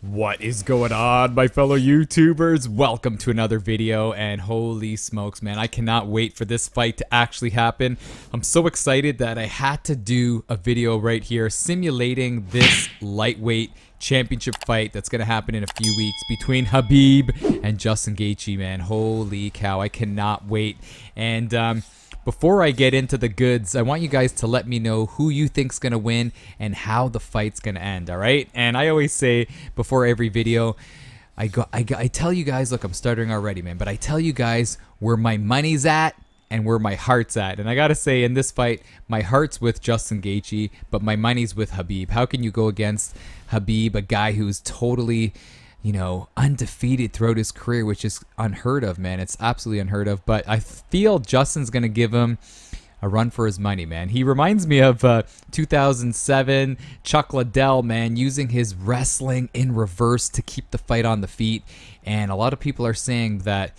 What is going on, my fellow YouTubers? Welcome to another video, and holy smokes, man, I cannot wait for this fight to actually happen. I'm so excited that I had to do a video right here simulating this lightweight championship fight that's going to happen in a few weeks between Khabib and Justin Gaethje, man. Holy cow, I cannot wait. And before I get into the goods, I want you guys to let me know who you think's gonna win and how the fight's gonna end, all right? And I always say before every video, I tell you guys, look, I'm stuttering already, man, but I tell you guys where my money's at and where my heart's at. And I gotta say, in this fight, my heart's with Justin Gaethje, but my money's with Khabib. How can you go against Khabib, a guy who's totally, you know, undefeated throughout his career, which is unheard of, man. It's absolutely unheard of. But I feel Justin's going to give him a run for his money, man. He reminds me of 2007 Chuck Liddell, man, using his wrestling in reverse to keep the fight on the feet. And a lot of people are saying that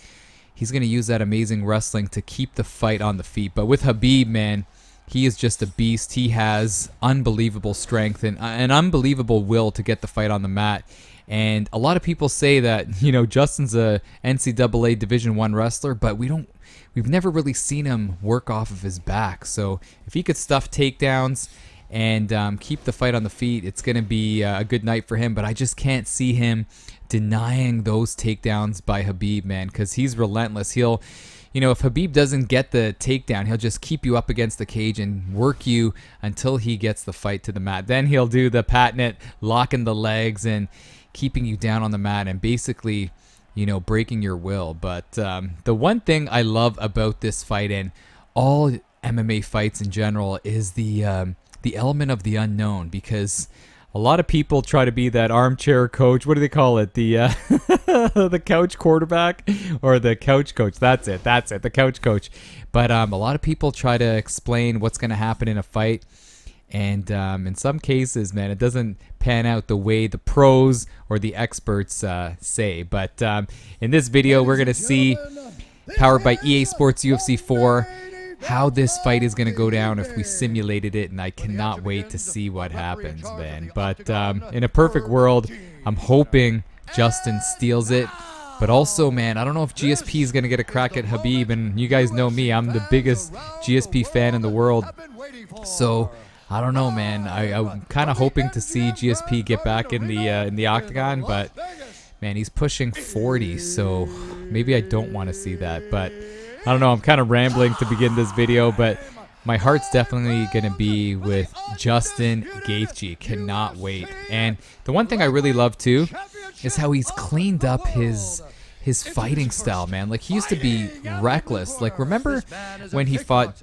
he's going to use that amazing wrestling to keep the fight on the feet. But with Khabib, man, he is just a beast. He has unbelievable strength and an unbelievable will to get the fight on the mat. And a lot of people say that, you know, Justin's a NCAA Division I wrestler, but we've never really seen him work off of his back. So if he could stuff takedowns and keep the fight on the feet, it's going to be a good night for him. But I just can't see him denying those takedowns by Khabib, man, because he's relentless. He'll, you know, if Khabib doesn't get the takedown, he'll just keep you up against the cage and work you until he gets the fight to the mat. Then he'll do the patented locking the legs and keeping you down on the mat and basically, you know, breaking your will. But the one thing I love about this fight and all MMA fights in general is the element of the unknown, because a lot of people try to be that armchair coach. What do they call it? The the couch quarterback or the couch coach. That's it. The couch coach. But a lot of people try to explain what's going to happen in a fight. And in some cases, man, it doesn't pan out the way the pros or the experts say. But in this video, we're going to see, powered by EA Sports UFC 4, how this fight is going to go down if we simulated it. And I cannot wait to see what happens, man. But in a perfect world, I'm hoping Justin steals it. But also, man, I don't know if GSP is going to get a crack at Khabib. And you guys know me, I'm the biggest GSP fan in the world. So I don't know, man. I'm kind of hoping to see GSP get back in the octagon, but man, he's pushing 40, so maybe I don't want to see that. But I don't know. I'm kind of rambling to begin this video, but my heart's definitely gonna be with Justin Gaethje. Cannot wait. And the one thing I really love too is how he's cleaned up his fighting style, man. Like, he used to be reckless. Like, remember when he fought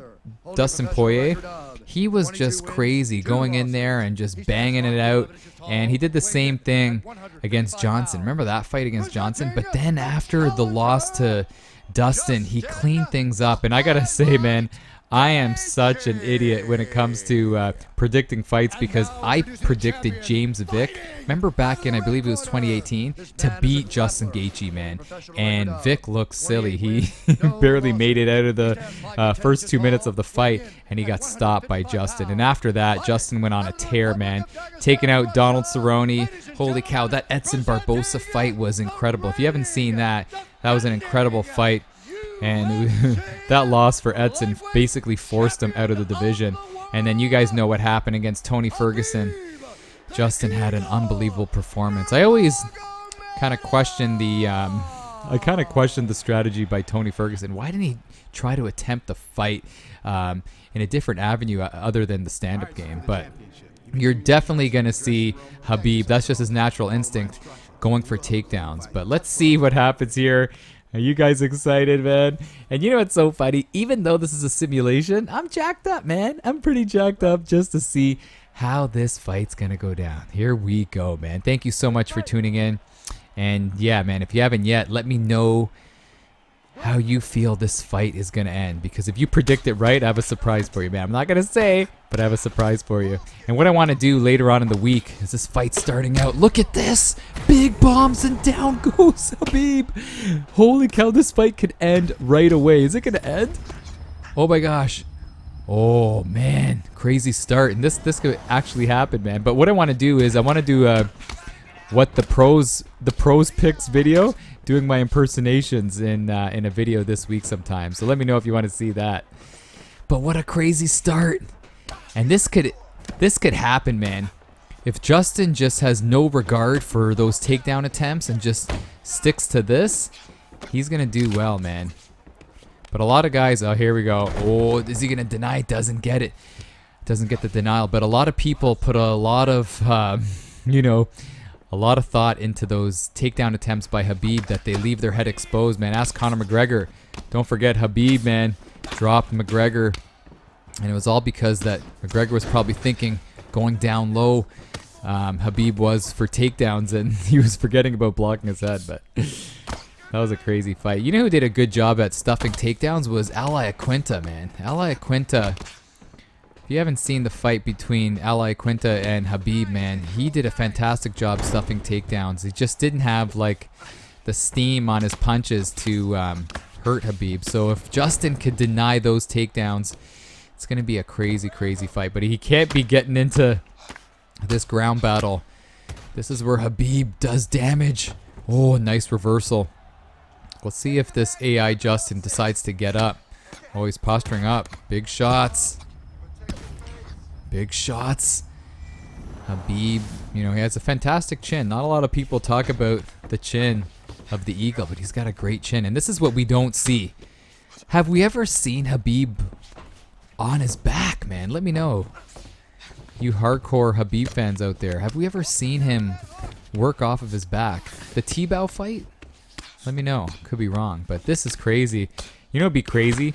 Dustin Poirier? He was just crazy, going in there and just banging it out. And he did the same thing against Johnson. Remember that fight against Johnson? But then after the loss to Dustin, he cleaned things up. And I gotta say, man, I am such an idiot when it comes to predicting fights, because I predicted James Vick, remember back in, I believe it was 2018, to beat Justin Gaethje, man. And Vick looked silly. He barely made it out of the first 2 minutes of the fight, and he got stopped by Justin. And after that, Justin went on a tear, man, taking out Donald Cerrone. Holy cow, that Edson Barbosa fight was incredible. If you haven't seen that, that was an incredible fight. And that loss for Edson basically forced him out of the division. And then you guys know what happened against Tony Ferguson. Justin had an unbelievable performance. I always kind of questioned the strategy by Tony Ferguson. Why didn't he try to attempt the fight in a different avenue other than the stand-up game? But you're definitely going to see Khabib, that's just his natural instinct, going for takedowns. But let's see what happens here. Are you guys excited, man? And you know what's so funny? Even though this is a simulation, I'm jacked up, man. I'm pretty jacked up just to see how this fight's gonna go down. Here we go, man. Thank you so much for tuning in. And yeah, man, if you haven't yet, let me know how you feel this fight is gonna end, because if you predict it right, I have a surprise for you, man. I'm not gonna say, but I have a surprise for you. And what I want to do later on in the week is this fight starting out. Look at this, big bombs, and down goes Khabib. Holy cow, this fight could end right away. Is it gonna end? Oh my gosh. Oh man, crazy start. And this could actually happen, man. But what I want to do is I want to do what the pros picks video, doing my impersonations in a video this week sometime. So let me know if you want to see that. But what a crazy start. And this could happen, man. If Justin just has no regard for those takedown attempts and just sticks to this, he's going to do well, man. But a lot of guys, oh, here we go. Oh, is he going to deny? Doesn't get it. Doesn't get the denial. But a lot of people put a lot of, you know, a lot of thought into those takedown attempts by Khabib that they leave their head exposed, man. Ask Conor McGregor. Don't forget Khabib, man. Dropped McGregor. And it was all because that McGregor was probably thinking going down low. Khabib was for takedowns, and he was forgetting about blocking his head. But that was a crazy fight. You know who did a good job at stuffing takedowns was Ally Aquinta, man. Ally Aquinta, if you haven't seen the fight between Ally Aquinta and Khabib, man, he did a fantastic job stuffing takedowns. He just didn't have like the steam on his punches to hurt Khabib. So if Justin could deny those takedowns, it's going to be a crazy, crazy fight. But he can't be getting into this ground battle. This is where Khabib does damage. Oh, nice reversal. Let's see if this AI Justin decides to get up. Oh, he's posturing up. Big shots. Big shots. Khabib, you know, he has a fantastic chin. Not a lot of people talk about the chin of the eagle, but he's got a great chin. And this is what we don't see. Have we ever seen Khabib on his back, man? Let me know. You hardcore Khabib fans out there, have we ever seen him work off of his back? The T-Bow fight? Let me know. Could be wrong, but this is crazy. You know, it'd be crazy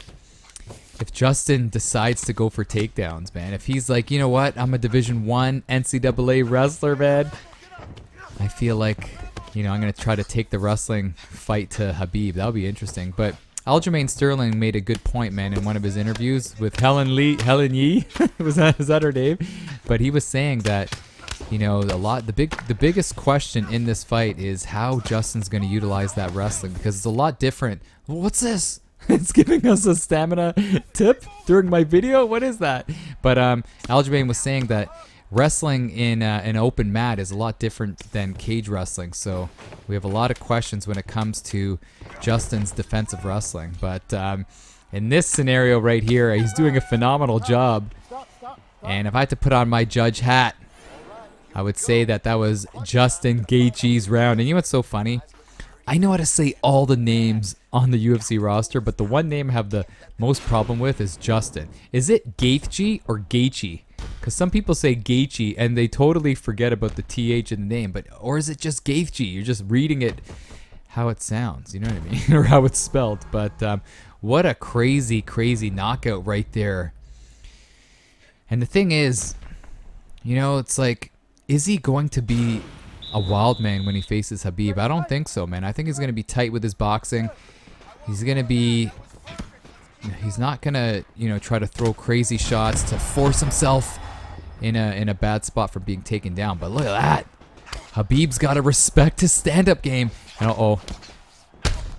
if Justin decides to go for takedowns, man. If he's like, you know what, I'm a Division I NCAA wrestler, man. I feel like, you know, I'm going to try to take the wrestling fight to Khabib. That'll be interesting. But Aljamain Sterling made a good point, man, in one of his interviews with Helen Yee. Is that her name? But he was saying that, you know, the biggest question in this fight is how Justin's going to utilize that wrestling, because it's a lot different. What's this? It's giving us a stamina tip during my video? What is that? But Aljamain was saying that wrestling in an open mat is a lot different than cage wrestling. So we have a lot of questions when it comes to Justin's defensive wrestling. But in this scenario right here, he's doing a phenomenal job. And if I had to put on my judge hat, I would say that was Justin Gaethje's round. And you know what's so funny? I know how to say all the names on the UFC roster, but the one name I have the most problem with is Justin. Is it Gaethje or Gaethje? Because some people say Gaethje and they totally forget about the TH in the name. Or is it just Gaethje? You're just reading it how it sounds, you know what I mean? Or how it's spelled. But what a crazy, crazy knockout right there. And the thing is, you know, it's like, is he going to be a wild man when he faces Khabib? I don't think so, man. I think he's going to be tight with his boxing. He's going to be... He's not going to, you know, try to throw crazy shots to force himself in a bad spot for being taken down. But look at that. Khabib's got to respect his stand-up game. And uh-oh.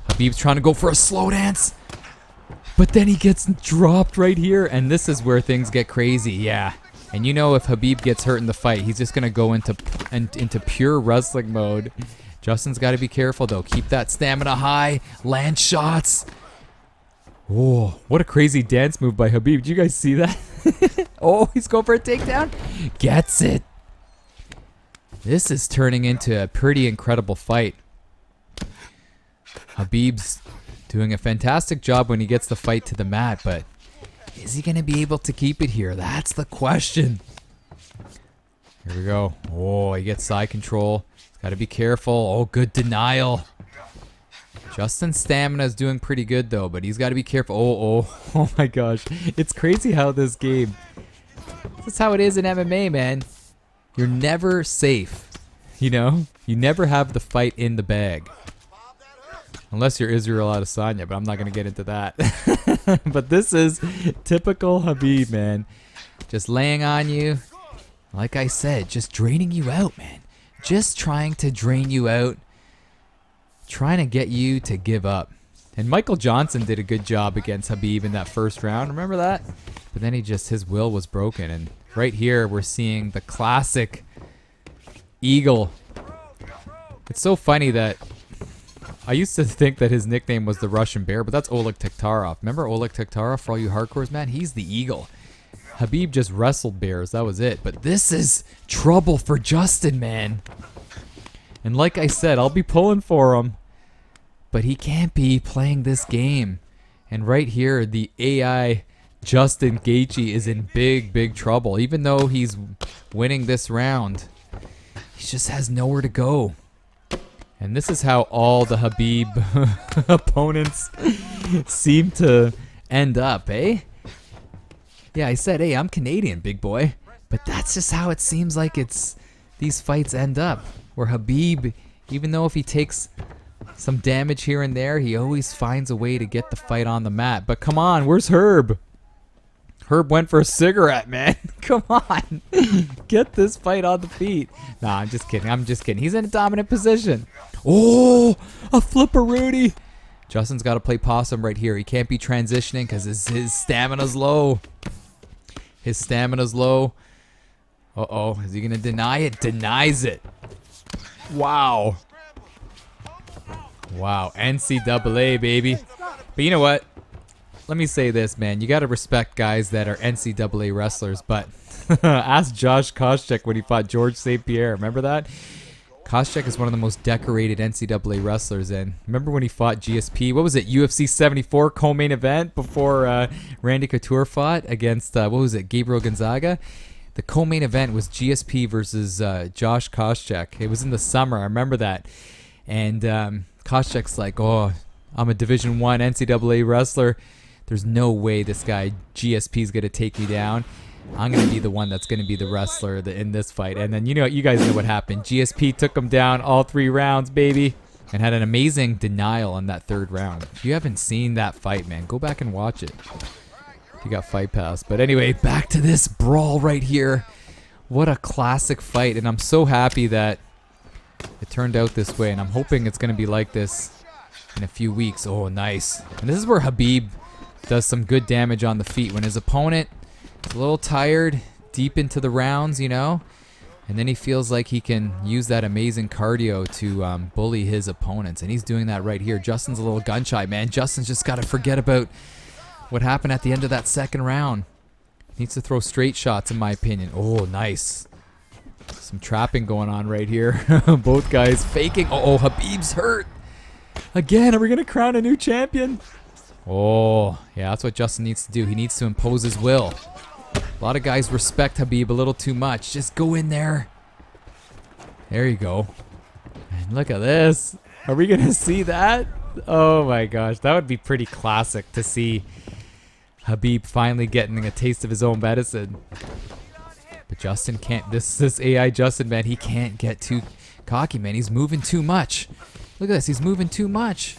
Khabib's trying to go for a slow dance. But then he gets dropped right here. And this is where things get crazy. Yeah. And you know, if Khabib gets hurt in the fight, he's just going to go into pure wrestling mode. Justin's got to be careful, though. Keep that stamina high. Land shots. Oh, what a crazy dance move by Khabib. Did you guys see that? Oh, he's going for a takedown. Gets it. This is turning into a pretty incredible fight. Khabib's doing a fantastic job when he gets the fight to the mat, but is he going to be able to keep it here? That's the question. Here we go. Oh, he gets side control. He's got to be careful. Oh, good denial. Justin's stamina is doing pretty good, though, but he's got to be careful. Oh my gosh. It's crazy how this game... That's how it is in MMA, man. You're never safe, you know? You never have the fight in the bag. Unless you're Israel Adesanya, but I'm not going to get into that. But this is typical Khabib, man. Just laying on you. Like I said, just draining you out, man. Just trying to drain you out. Trying to get you to give up. And Michael Johnson did a good job against Khabib in that first round. Remember that? But then his will was broken. And right here, we're seeing the classic eagle It's so funny that I used to think that his nickname was the Russian Bear, but that's Oleg Taktarov. Remember Oleg Taktarov, for all you hardcores, man? He's the eagle. Khabib just wrestled bears, that was it. But this is trouble for Justin, man. And like I said, I'll be pulling for him. But he can't be playing this game. And right here, the AI Justin Gaethje is in big, big trouble. Even though he's winning this round, he just has nowhere to go. And this is how all the Khabib opponents seem to end up, eh? Yeah, I said, hey, I'm Canadian, big boy. But that's just how it seems like these fights end up. Where Khabib, even though if he takes some damage here and there, he always finds a way to get the fight on the mat. But come on, where's Herb? Herb went for a cigarette, man. Come on. Get this fight on the feet. Nah, I'm just kidding. I'm just kidding. He's in a dominant position. Oh, a flipperoonie. Justin's got to play possum right here. He can't be transitioning because his stamina's low. His stamina's low. Uh-oh. Is he going to deny it? Denies it. Wow. Wow. NCAA, baby. But you know what? Let me say this, man. You got to respect guys that are NCAA wrestlers. But ask Josh Koscheck when he fought George St. Pierre. Remember that? Koscheck is one of the most decorated NCAA wrestlers. And remember when he fought GSP? What was it? UFC 74 co-main event before Randy Couture fought against, what was it? Gabriel Gonzaga? The co-main event was GSP versus Josh Koscheck. It was in the summer. I remember that. And Koscheck's like, oh, I'm a Division I NCAA wrestler. There's no way this guy GSP is going to take me down. I'm going to be the one that's going to be the wrestler in this fight. And then, you guys know what happened. GSP took him down all 3 rounds, baby. And had an amazing denial on that 3rd round. If you haven't seen that fight, man, go back and watch it. If you got Fight Pass. But anyway, back to this brawl right here. What a classic fight. And I'm so happy that it turned out this way. And I'm hoping it's going to be like this in a few weeks. Oh, nice. And this is where Khabib does some good damage on the feet. When his opponent is a little tired, deep into the rounds, and then he feels like he can use that amazing cardio to bully his opponents. And he's doing that right here. Justin's a little gun shy, man. Justin's just got to forget about what happened at the end of that 2nd round. Needs to throw straight shots, in my opinion. Oh, nice. Some trapping going on right here. Both guys faking. Oh, Khabib's hurt. Again, are we going to crown a new champion? Oh, yeah, that's what Justin needs to do. He needs to impose his will. A lot of guys respect Khabib a little too much. Just go in there. There you go. And look at this. Are we going to see that? Oh, my gosh. That would be pretty classic to see Khabib finally getting a taste of his own medicine. But Justin can't. This AI Justin, man, he can't get too cocky, man. He's moving too much. Look at this. He's moving too much.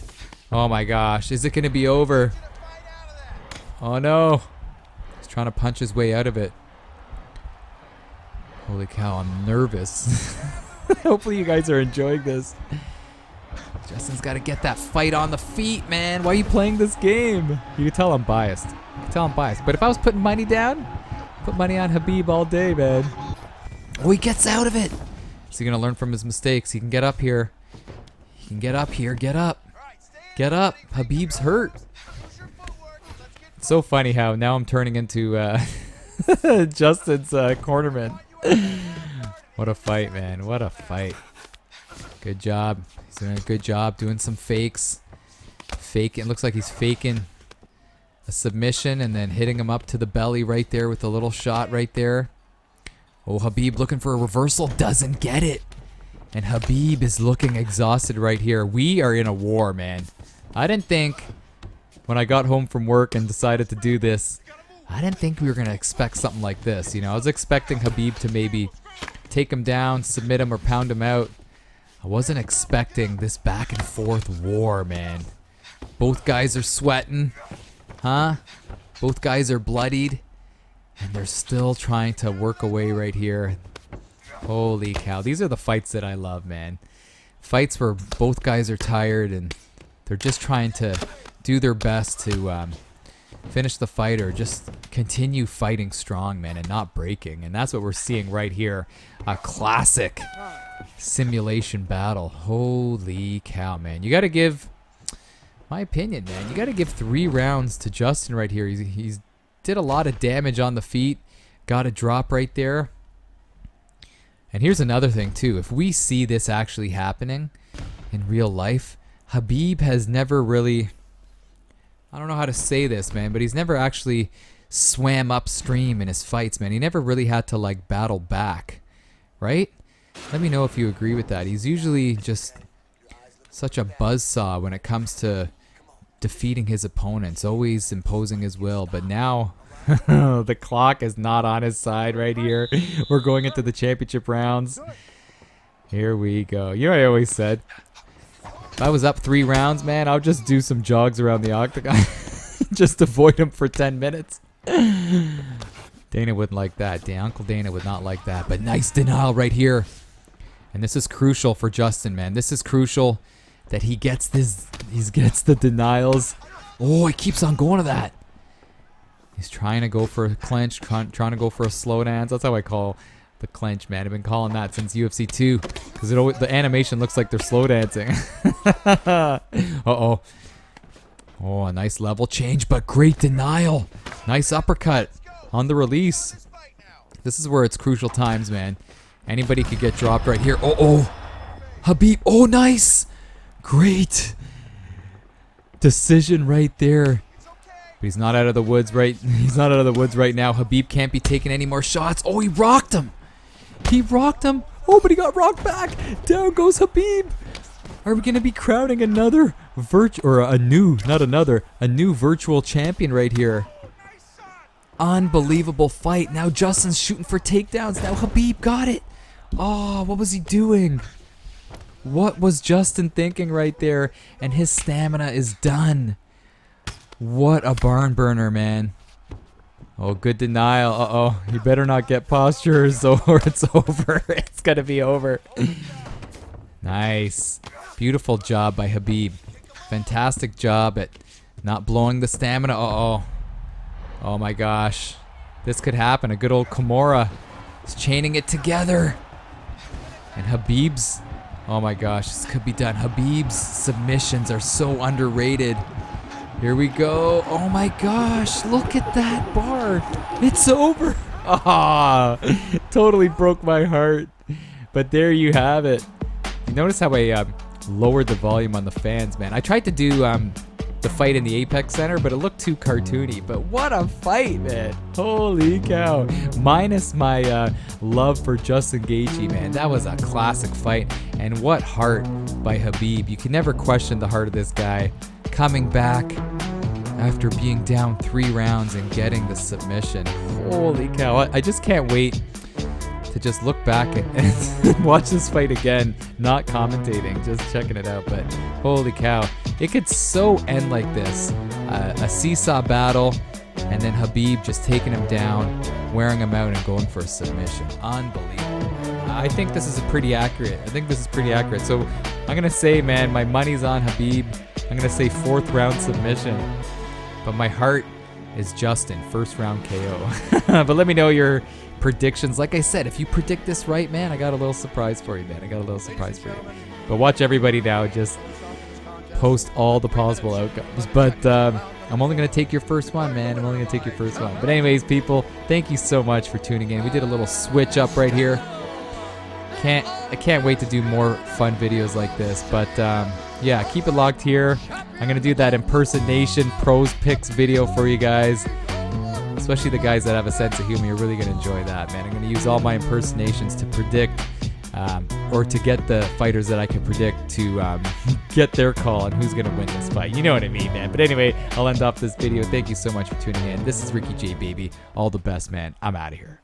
Oh my gosh, is it going to be over? Oh no. He's trying to punch his way out of it. Holy cow, I'm nervous. Hopefully you guys are enjoying this. Justin's got to get that fight on the feet, man. Why are you playing this game? You can tell I'm biased. You can tell I'm biased. But if I was putting money down, put money on Khabib all day, man. Oh, he gets out of it. Is he going to learn from his mistakes? He can get up here. He can get up here. Get up. Get up. Khabib's hurt. It's so funny how now I'm turning into Justin's cornerman. What a fight, man. What a fight. Good job. He's doing a good job doing some fakes. It looks like he's faking a submission and then hitting him up to the belly right there with a little shot right there. Oh, Khabib looking for a reversal. Doesn't get it. And Khabib is looking exhausted right here. We are in a war, man. I didn't think when I got home from work and decided to do this, I didn't think we were going to expect something like this. I was expecting Khabib to maybe take him down, submit him, or pound him out. I wasn't expecting this back and forth war, man. Both guys are sweating. Huh? Both guys are bloodied. And they're still trying to work away right here. Holy cow. These are the fights that I love, man. Fights where both guys are tired and they're just trying to do their best to finish the fight or just continue fighting strong, man, and not breaking. And that's what we're seeing right here. A classic simulation battle. Holy cow, man. You got to give, my opinion, man, you got to give 3 rounds to Justin right here. He's did a lot of damage on the feet. Got a drop right there. And here's another thing too. If we see this actually happening in real life, Khabib has never really, I don't know how to say this, man, but he's never actually swam upstream in his fights, man. He never really had to like battle back, right? Let me know if you agree with that. He's usually just such a buzzsaw when it comes to defeating his opponents, always imposing his will. But now the clock is not on his side right here. We're going into the championship rounds. Here we go. You know what I always said? If I was up 3 rounds, man, I'll just do some jogs around the octagon. Just avoid him for 10 minutes. Dana wouldn't like that. Uncle Dana would not like that. But nice denial right here. And this is crucial for Justin, man. This is crucial that he gets this. He gets the denials. Oh, he keeps on going to that. He's trying to go for a clinch, trying to go for a slow dance. That's how I call the clinch, man. I've been calling that since UFC 2 because the animation looks like they're slow dancing. Uh-oh. Oh, a nice level change, but great denial. Nice uppercut on the release. This is where it's crucial times, man. Anybody could get dropped right here. Oh. Khabib. Oh, nice. Great. Decision right there. But he's not out of the woods right. He's not out of the woods right now. Khabib can't be taking any more shots. Oh, he rocked him. He rocked him. Oh, but he got rocked back. Down goes Khabib. Are we going to be crowning another a new virtual champion right here? Unbelievable fight. Now Justin's shooting for takedowns. Now Khabib got it. Oh, what was he doing? What was Justin thinking right there? And his stamina is done. What a barn burner, man. Oh, good denial. Uh-oh. You better not get postures or it's over. It's going to be over. Nice. Beautiful job by Khabib. Fantastic job at not blowing the stamina. Uh-oh. Oh, my gosh. This could happen. A good old Kimura is chaining it together. And Khabib's... Oh, my gosh. This could be done. Khabib's submissions are so underrated. Here we go. Oh my gosh, look at that bar. It's over. Ah, totally broke my heart. But there you have it. You notice how I lowered the volume on the fans, man. I tried to do the fight in the Apex Center, but it looked too cartoony. But what a fight, man. Holy cow. Minus my love for Justin Gaethje, man. That was a classic fight. And what heart by Khabib. You can never question the heart of this guy. Coming back after being down 3 rounds and getting the submission. Holy cow. I just can't wait to just look back and watch this fight again. Not commentating, just checking it out. But holy cow. It could so end like this. A seesaw battle and then Khabib just taking him down, wearing him out and going for a submission. Unbelievable. I think this is pretty accurate. So I'm going to say, man, my money's on Khabib. I'm going to say 4th round submission. But my heart is Justin, 1st round KO. But let me know your predictions. Like I said, if you predict this right, man, I got a little surprise for you, But watch everybody now just post all the possible outcomes. But I'm only going to take your first one, man. But anyways, people, thank you so much for tuning in. We did a little switch up right here. I can't wait to do more fun videos like this. But yeah, keep it locked here. I'm going to do that impersonation pros picks video for you guys. Especially the guys that have a sense of humor. You're really going to enjoy that, man. I'm going to use all my impersonations to predict or to get the fighters that I can predict to get their call on who's going to win this fight. You know what I mean, man. But anyway, I'll end off this video. Thank you so much for tuning in. This is Ricky J, baby. All the best, man. I'm out of here.